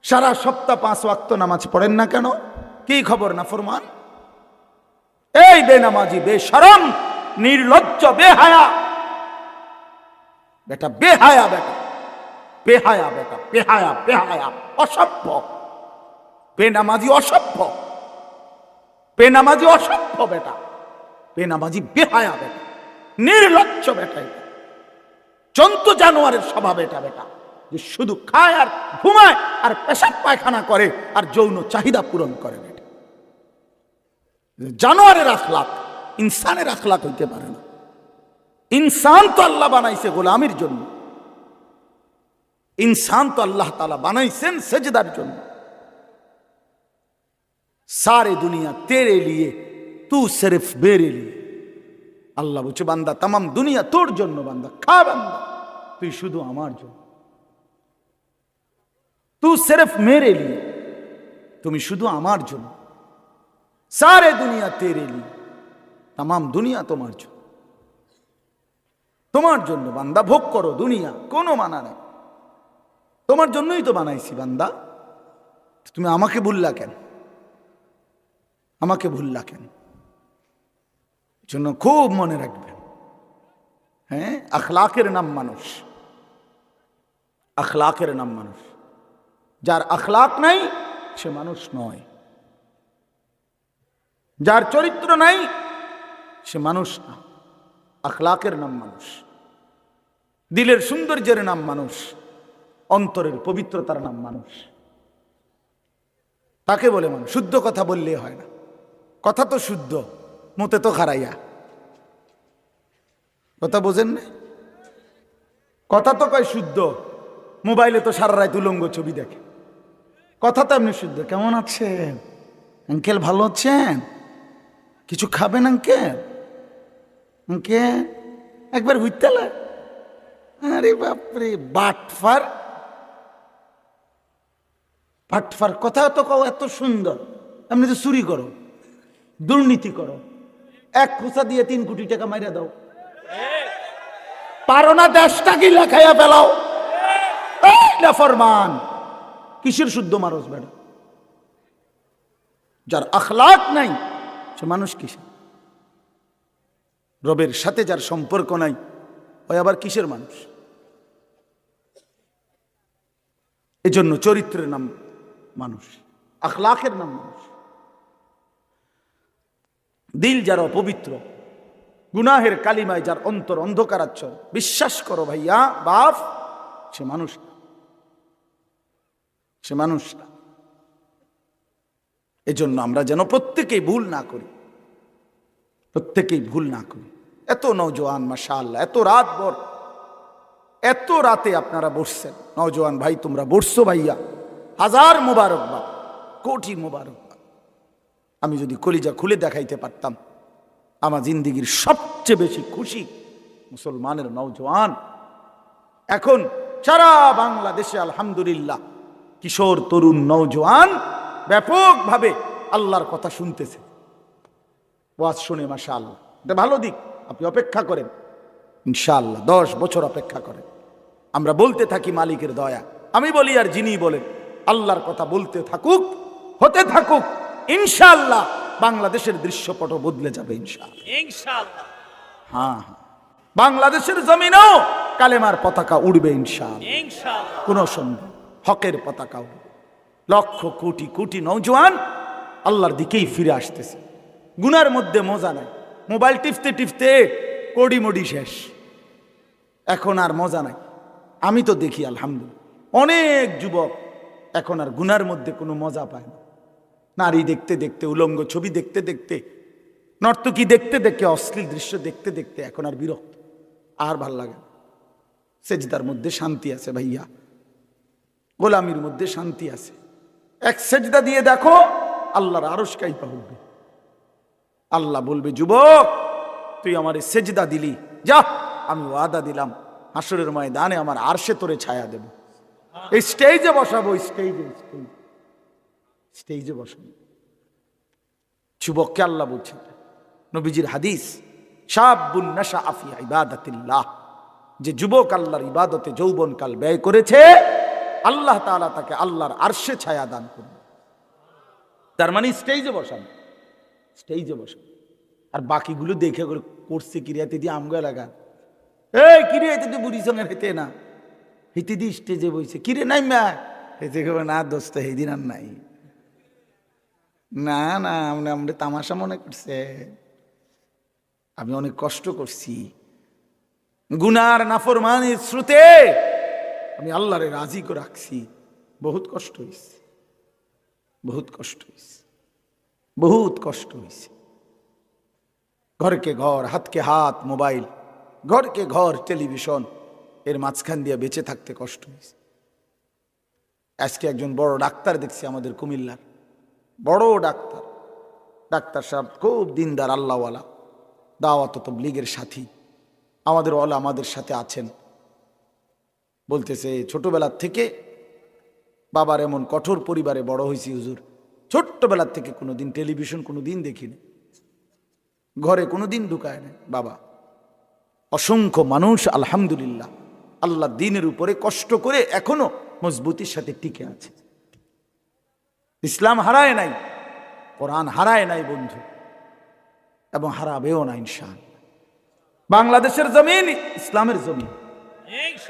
সারা সপ্তাহ 5 ওয়াক্ত নামাজ পড়েন না কেন? কি খবর না ফরমান? এই বেনামাজি, বেশরম, নির্লজ্জ, বেহায়া বেটা, বেহায়া বেটা, বেহায়া বেটা, বেহায়া বেহায়া, অসভ্য বেনামাজি, অসভ্য বেনামাজি, অসভ্য বেটা, বেনামাজি, বেহায়া বেটা, নির্লজ্জ বেটা, জন্তু জানোয়ারের স্বভাব এটা বেটা, যে শুধু খায় আর ঘুমায় আর পেশাব পায়খানা করে আর যৌন চাহিদা পূরণ করে। বেটা জানোয়ারের আখলাক, ইনসানের আখলাক হইতে পারে না। ইনসান তো আল্লাহ বানাইছে গোলামির জন্য, ইনসান তো আল্লাহ তাআলা বানাইছেন সেজদার জন্য। सारे दुनिया तेरे लिए, तू सिर्फ मेरे लिए। আল্লাহ বলছে বান্দা তাম দুনিয়া তোর জন্য, বান্দা খা, বান্দা তুই শুধু আমার জন্য। तू सिर्फ मेरे लिए, তুমি শুধু আমার জন্য। सारे दुनिया तेरे लिए, তাম দুনিয়া তোমার জন্য, তোমার জন্য বান্দা ভোগ করো দুনিয়া, কোনো মানা নাই, তোমার জন্যই তো বানাইছি বান্দা। তুমি আমাকে ভুললা কেন? আমাকে ভুললা কেন? জন্য খুব মনে রাখবেন। হ্যাঁ, আখলাকের নাম মানুষ, আখলাকের নাম মানুষ। যার আখলাক নাই সে মানুষ নয়, যার চরিত্র নাই সে মানুষ না। আখলাকের নাম মানুষ, দিলের সৌন্দর্যের নাম মানুষ, অন্তরের পবিত্রতার নাম মানুষ। তাকে বলে মানুষ। শুদ্ধ কথা বললে হয় না, কথা তো শুদ্ধ, মুতে তো খারাইয়া। কথা বোঝেন না? কথা তো কয় শুদ্ধ, মোবাইলে তো সারা রাত উলঙ্গ ছবি দেখে। কথা তো এমনি শুদ্ধ। কেমন আছেন আঙ্কেল? ভালো আছেন? কিছু খাবেন আঙ্কেল? আঙ্কেল একবার হুইতালা? আরে বাপরে, বাটফার, বাটফার। কথা তো কও এত সুন্দর, এমনি তো চুরি করো, দুর্নীতি করো, 1 খুচা দিয়ে 3 কোটি টাকা মাইরা দাও, পারো না দেশটা কি লেখাইয়া ফেলাও। ফরমান কিসের শুদ্ধ মানুষ বেড়া? যার আখলাক নাই সে মানুষ কিসের? রবের সাথে যার সম্পর্ক নাই ওই আবার কিসের মানুষ? এজন্য চরিত্রের নাম মানুষ, আখলাকের নাম মানুষ। দিল যার অপবিত্র, গুনাহের কালিমায় যার অন্তর অন্ধকারাচ্ছন্ন, বিশ্বাস করো ভাইয়া বাপ, সে মানুষ না, সে মানুষ না। এজন্য আমরা যেন প্রত্যেকেই ভুল না করি, প্রত্যেকেই ভুল না করি। এত নওজোয়ান মাশাআল্লাহ, এত রাত ভর, এত রাতে আপনারা বসছেন। নওজোয়ান ভাই তোমরা বসছো ভাইয়া, হাজার মুবারকবাদ, কোটি মুবারকবাদ। আমি যদি কলিজা খুলে দেখাইতে পারতাম, আমার জিন্দিগির সবচেয়ে বেশি খুশি মুসলমানের নওজোয়ান। এখন সারা বাংলাদেশে আলহামদুলিল্লাহ কিশোর তরুণ নওজোয়ান ব্যাপকভাবে আল্লাহর কথা শুনতেছে, ওয়াজ শুনে মাশাআল্লাহ। এটা ভালো দিক। আপনি অপেক্ষা করেন ইনশাআল্লাহ, 10 বছর অপেক্ষা করেন। আমরা বলতে থাকি মালিকের দয়া, আমি বলি আর যিনি বলেন, আল্লাহর কথা বলতে থাকুক, হতে থাকুক, ইনশাআল্লাহ বাংলাদেশের দৃশ্যপট বদলে যাবে ইনশাআল্লাহ। হ্যাঁ, বাংলাদেশের জমিনেও কালেমার পতাকা উড়বে ইনশাআল্লাহ, কোনো সন্দেহ। হকের পতাকা উড়বে। লক্ষ কোটি কোটি নওজোয়ান আল্লাহর দিকেই ফিরে আসতেছে। গুনার মধ্যে মজা নাই, মোবাইল টিপতে টিপতে কোডি মডি শেষ, এখন আর মজা নাই। আমি তো দেখি আলহামদুলিল্লাহ অনেক যুবক এখন আর গুনার মধ্যে কোনো মজা পায় না। নারী দেখতে দেখতে, উলঙ্গ ছবি দেখতে দেখতে, নর্তকী দেখতে দেখতে, অশ্লীল দৃশ্য দেখতে দেখতে এখন আর বিরক্ত, আর ভাল লাগে। সেজদার মধ্যে শান্তি আছে ভাইয়া, গোলামির মধ্যে শান্তি আছে। এক সেজদা দিয়ে দেখো, আল্লাহর আরশ কাইপা উঠবে। আল্লাহ বলবে, যুবক তুই আমার সেজদা দিলি, যা আমি ওয়াদা দিলাম হাসরের ময়দানে আমার আরশে তোরে ছায়া দেব। এই স্টেজে বসাবো, স্টেজে বসাবো। যুবককে আল্লাহ বলছেন, নবীজির হাদিস, শাবুন নাশআ ফি ইবাদাতিল্লাহ, যে যুবক আল্লাহর ইবাদতে যৌবনকাল ব্যয় করেছে, আল্লাহ তাআলা তাকে আল্লাহর আরশে ছায়া দান করবে। তার মানে স্টেজে বসানো, স্টেজে বসানো। আর বাকিগুলো দেখে করছে কিরিয়াতে দিয়ে আমগো লাগা, এই কিরিয়াতে দিয়ে বুড়ি সঙ্গে হেতে না, হেতে দিয়ে স্টেজে বইছে, কিরে নাই মা হেতে কেবো না দোস্ত সেদিন আর নাই, না না আমরা তামাশা মনে করছে, আমি অনেক কষ্ট করছি, গুনার নাফরমানির শ্রুতে আমি আল্লাহরে রাজি করে রাখছি, বহুত কষ্ট হয়েছে, বহুত কষ্ট হয়েছে, বহুত কষ্ট হয়েছে। ঘরকে ঘর, হাতকে হাত মোবাইল, ঘরকে ঘর টেলিভিশন, এর মাঝখান দিয়ে বেঁচে থাকতে কষ্ট হয়েছে। আজকে একজন বড় ডাক্তার দেখছি আমাদের কুমিল্লার, বড় ডাক্তার, ডাক্তার সাহেব খুব দিনদার আল্লাহওয়ালা, দাওয়াত তাবলীগের সাথী, আমাদের ওয়ালা আমাদের সাথে আছেন। বলতেছে ছোটবেলার থেকে বাবার এমন কঠোর পরিবারে বড় হয়েছি হুজুর, ছোট্টবেলার থেকে কোনোদিন টেলিভিশন কোনোদিন দেখিনি, ঘরে কোনোদিন ঢুকায় না বাবা। অসংখ্য মানুষ আলহামদুলিল্লাহ আল্লাহ দ্বীনের উপরে কষ্ট করে এখনো মজবুতির সাথে টিকে আছে। ইসলাম হারায় নাই, কোরআন হারায় নাই বন্ধু, এবং হারাবেও না ইনশাআল্লাহ। বাংলাদেশের জমিন ইসলামের জমিন,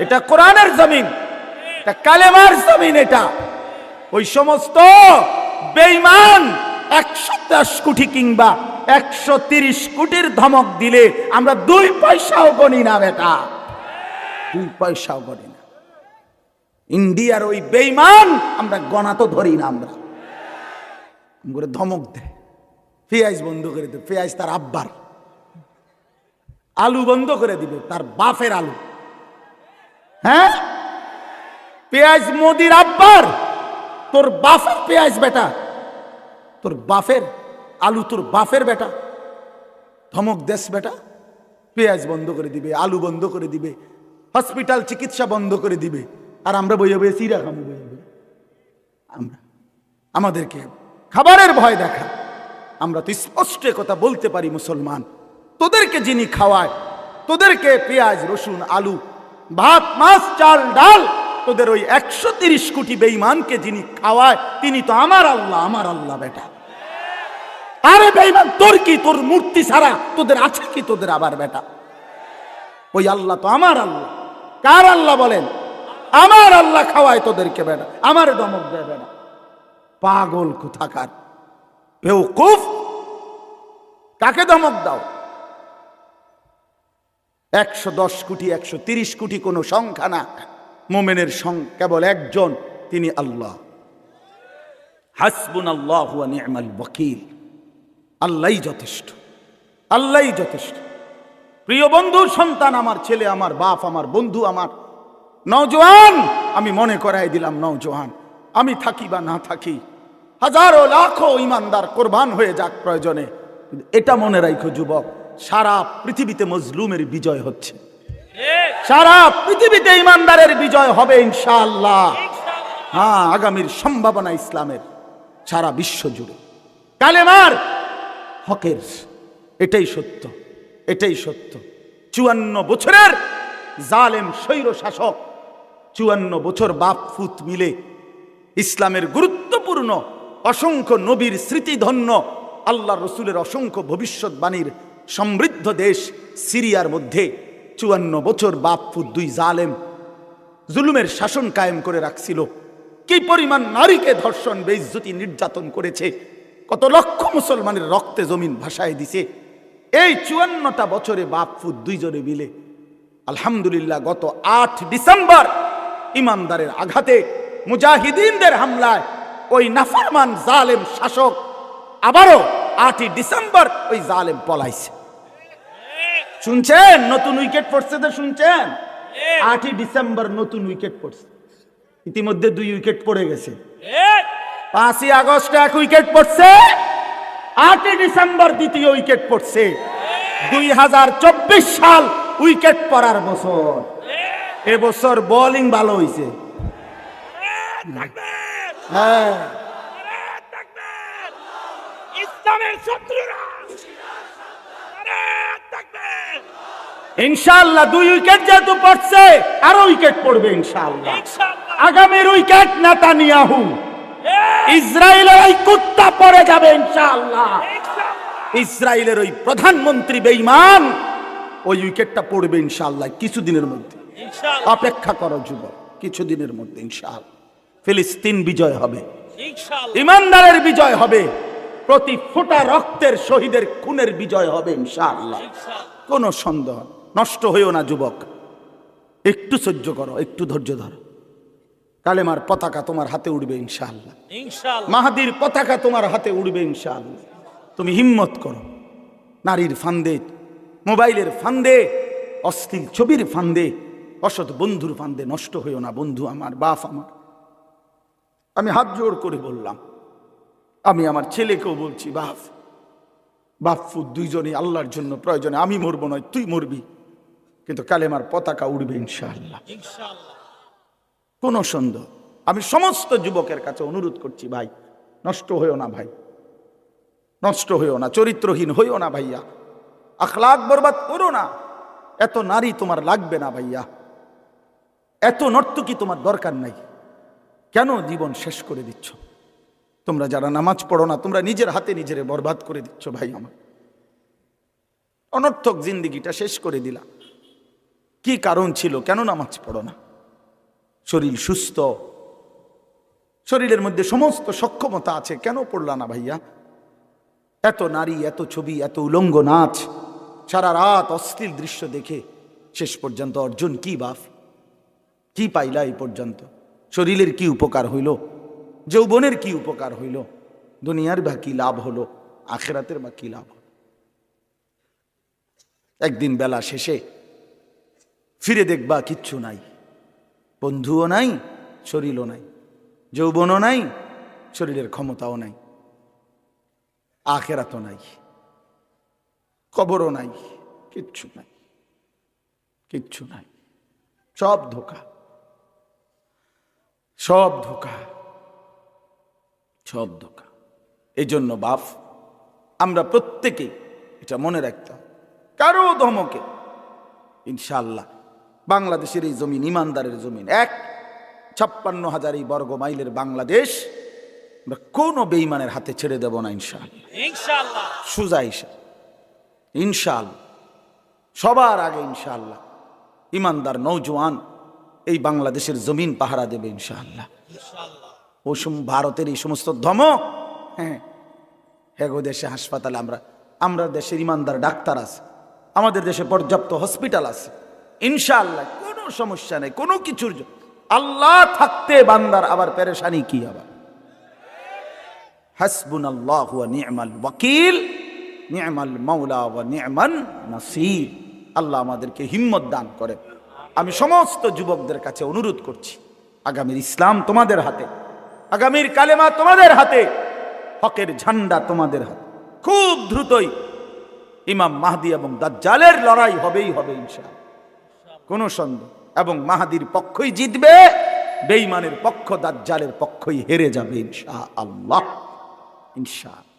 এটা কোরআনের জমিন, এটা কালেমার জমিন। এটা ওই সমস্ত বেঈমান 110 কোটি কিংবা 130 কোটির ধমক দিলে আমরা 2 পয়সাও গনি না বেটা, 2 পয়সাও গনি না। ইন্ডিয়ার ওই বেঈমান আমরা গনা তো ধরি না, আমরা করে ধমক দেয়, পেঁয়াজ বন্ধ করে দেবে, পেঁয়াজ তার আব্বার, আলু বন্ধ করে দিবে তার বাপের আলু, হ্যাঁ পেঁয়াজ মোদির আব্বার, তোর বাপের পেঁয়াজ বেটা, তোর বাপের আলু তোর বাপের বেটা, ধমক দেশ বেটা, পেঁয়াজ বন্ধ করে দিবে, আলু বন্ধ করে দিবে, হসপিটাল চিকিৎসা বন্ধ করে দিবে, আর আমরা বইয়ে বইয়ে চিরা খামু, বইয়ে বইয়ে আমরা আমাদেরকে খাবারের ভয় দেখা। আমরা তো স্পষ্ট কথা বলতে পারি মুসলমান, তোদেরকে যিনি খাওয়ায়, তোদেরকে পেঁয়াজ রসুন আলু ভাত মাছ চাল ডাল, তোদের ওই 130 কোটি বেঈমানকে যিনি খাওয়ায় তিনি তো আমার আল্লাহ, আমার আল্লাহ বেটা। আরে বেঈমান তোর কি, তোর মূর্তি ছাড়া তোদের আছে কি তোদের আবার বেটা? ওই আল্লাহ তো আমার আল্লাহ। কার আল্লাহ বলেন? আমার আল্লাহ খাওয়ায় তোদেরকে বেটা, আমার ধমক দেয় বেটা। পাগল কোথাকার, বেওকুফ, কাকে ধমক দাও? 110 কোটি 130 কোটি কোনো সংখ্যা না, মুমিনের কেবল একজন, তিনি আল্লাহ। হাসবুনাল্লাহু ওয়া নি'মাল ওয়াকিল, আল্লাহই যথেষ্ট, আল্লাহই যথেষ্ট। প্রিয় বন্ধুর সন্তান, আমার ছেলে, আমার বাপ, আমার বন্ধু, আমার নওজোয়ান, আমি মনে করাই দিলাম নওজোয়ান, আমি থাকি বা না থাকি, হাজারো লাখো ইমানদার কোরবান হয়ে যাক প্রয়োজনে, এটা মনে রাখো যুবক, সারা পৃথিবীতে মজলুমের বিজয় হচ্ছে, সারা পৃথিবীতে ইমানদারের বিজয় হবে ইনশাআল্লাহ। হ্যাঁ, আগামীর সম্ভাবনা ইসলামের সারা বিশ্ব জুড়ে, কালেমার হকের, এটাই সত্য, এটাই সত্য। 54 বছরের জালেম স্বৈর শাসক, 54 বছর বাপ ফুত মিলে ইসলামের গুরুত্বপূর্ণ অসংখ্য নবীর স্মৃতিধন্য, আল্লাহ রসুলের অসংখ্য ভবিষ্যৎবাণীর সমৃদ্ধ দেশ সিরিয়ার মধ্যে 54 বছর বাপ ফুত 2 জালেম জুলুমের শাসন কায়েম করে রাখছিল। কি পরিমাণ নারীকে ধর্ষণ, বেইজ্জতি, নির্যাতন করেছে, কত লক্ষ মুসলমানের রক্তে জমিন ভাসায় দিছে। এই 54টা বছরে বাপ ফুত 2 জনে মিলে আলহামদুলিল্লাহ গত 8 ডিসেম্বর ইমানদারের আঘাতে, মুজাহিদিনদের হামলায় ওই নাফরমান জালেম শাসক আবারও 8 ডিসেম্বর ওই জালেম পলাইছে। শুনছেন? নতুন উইকেট পড়ছে তো, শুনছেন? 8 ডিসেম্বর নতুন উইকেট পড়ছে, ইতিমধ্যে 2 উইকেট পড়ে গেছে। 5 আগস্ট 1 উইকেট পড়ছে, 8 ডিসেম্বর 2য় উইকেট পড়ছে। 2024 সাল উইকেট পড়ার বছর, এবছর বোলিং ভালো হয়েছে। হ্যাঁ, ইনশাআল্লাহ 2 উইকেট যেহেতু পড়ছে, আরো উইকেট পড়বে ইনশাআল্লাহ, আগামীর উইকেট নেতানিয়াহু, ইসরায়েলের ওই কুত্তা পড়ে যাবে ইনশাআল্লাহ। ইসরায়েলের ওই প্রধানমন্ত্রী বেঈমান, ওই উইকেটটা পড়বে ইনশাআল্লাহ কিছুদিনের মধ্যে। অপেক্ষা করো যুবক, কিছুদিনের মধ্যে ইনশাআল্লাহ ফিলিস্তিন বিজয় হবে, ইমানদারের বিজয় হবে, প্রতি ফোঁটা রক্তের শহীদের খুনের বিজয় হবে ইনশাআল্লাহ, কোনো সন্দেহ। নষ্ট হইও না যুবক, একটু সহ্য করো, একটু ধৈর্য ধরো। কালেমার পতাকা তোমার হাতে উঠবে ইনশাআল্লাহ, মাহাদির পতাকা তোমার হাতে উঠবে ইনশাআল্লাহ। তুমি হিম্মত করো। নারীর ফান্দে, মোবাইলের ফান্দে, অশ্লীল ছবির ফান্দে, অসৎ বন্ধুর ফান্দে নষ্ট হইও না বন্ধু আমার, বাপ আমার। আমি হাত জোড় করে বললাম, আমি আমার ছেলেকেও বলছি, বাপু দুইজনই আল্লাহর জন্য প্রয়োজনে, আমি মরবো নয় তুই মরবি, কিন্তু কালেমার পতাকা উড়বে ইনশাআল্লাহ, কোনো সন্দেহ। আমি সমস্ত যুবকের কাছে অনুরোধ করছি, ভাই নষ্ট হইও না, ভাই নষ্ট হইও না, চরিত্রহীন হইও না ভাইয়া, আখলাক বরবাদ করো না। এত নারী তোমার লাগবে না ভাইয়া, এত নর্তকী তোমার দরকার নাই। কেন জীবন শেষ করে দিচ্ছ? তোমরা যারা নামাজ পড়ো না, তোমরা নিজের হাতে নিজের বরবাদ করে দিচ্ছ ভাই আমার। অনর্থক জিন্দিগিটা শেষ করে দিলা। কি কারণ ছিল? কেন নামাজ পড়ো না? শরীর সুস্থ, শরীরের মধ্যে সমস্ত সক্ষমতা আছে, কেন পড়লা না ভাইয়া? এত নারী, এত ছবি, এত উলঙ্গ নাচ, সারা রাত অশ্লীল দৃশ্য দেখে শেষ পর্যন্ত অর্জন কি বাপ? কি পাইলা এই পর্যন্ত? শরীরের কি উপকার হইল? যৌবনের কি উপকার হইল? দুনিয়ার বা কি লাভ হলো? আখেরাতের বা কি লাভ হলো? একদিন বেলা শেষে ফিরে দেখবা কিচ্ছু নাই, বন্ধুও নাই, শরীরও নাই, যৌবনও নাই, শরীরের ক্ষমতাও নাই, আখেরাতও নাই, কবরও নাই, কিচ্ছু নাই, কিচ্ছু নাই। সব ধোঁকা, সব ধোঁকা, সব ধোঁকা। এই জন্য বাপ, আমরা প্রত্যেকেই এটা মনে রাখতাম, কারো ধমকে ইনশাআল্লাহ বাংলাদেশের এই জমিন ইমানদারের জমিন, 56,000 বর্গ মাইলের বাংলাদেশ আমরা কোনো বেঈমানের হাতে ছেড়ে দেব না ইনশাআল্লাহ। সুজা ইনশাআল্লাহ, সবার আগে ইনশাআল্লাহ ইমানদার নওজোয়ান এই বাংলাদেশের জমিন পাহারা দেবে ইনশাআল্লাহ। ও ভারতের এই সমস্ত ধমক, হ্যাঁ গো, দেশে হাসপাতালে আমরা দেশের ইমানদার ডাক্তার আছে, আমাদের দেশে পর্যাপ্ত হসপিটাল আছে ইনশাআল্লাহ, কোনো সমস্যা নেই কোনো কিছুর। আল্লাহ থাকতে বান্দার আবার পেরেশানি কি? আবার হাসবুনাল্লাহু ওয়া নি'মাল ওয়াকিল, নি'মাল মাওলা ওয়া নি'মান নাসির। আল্লাহ আমাদেরকে হিম্মত দান করে। আমি সমস্ত যুবকদের কাছে অনুরোধ করছি, আগামীর ইসলাম তোমাদের হাতে, আগামীর কালেমা তোমাদের হাতে, হকের ঝান্ডা তোমাদের হাতে। খুব দ্রুতই ইমাম মাহদি এবং দাজ্জালের লড়াই হবেই হবে ইনশাআল্লাহ, কোনো সন্দেহ। এবং মাহদির পক্ষই জিতবে, বেঈমানের পক্ষ দাজ্জালের পক্ষই হেরে যাবে ইনশাআল্লাহ, ইনশাআল্লাহ।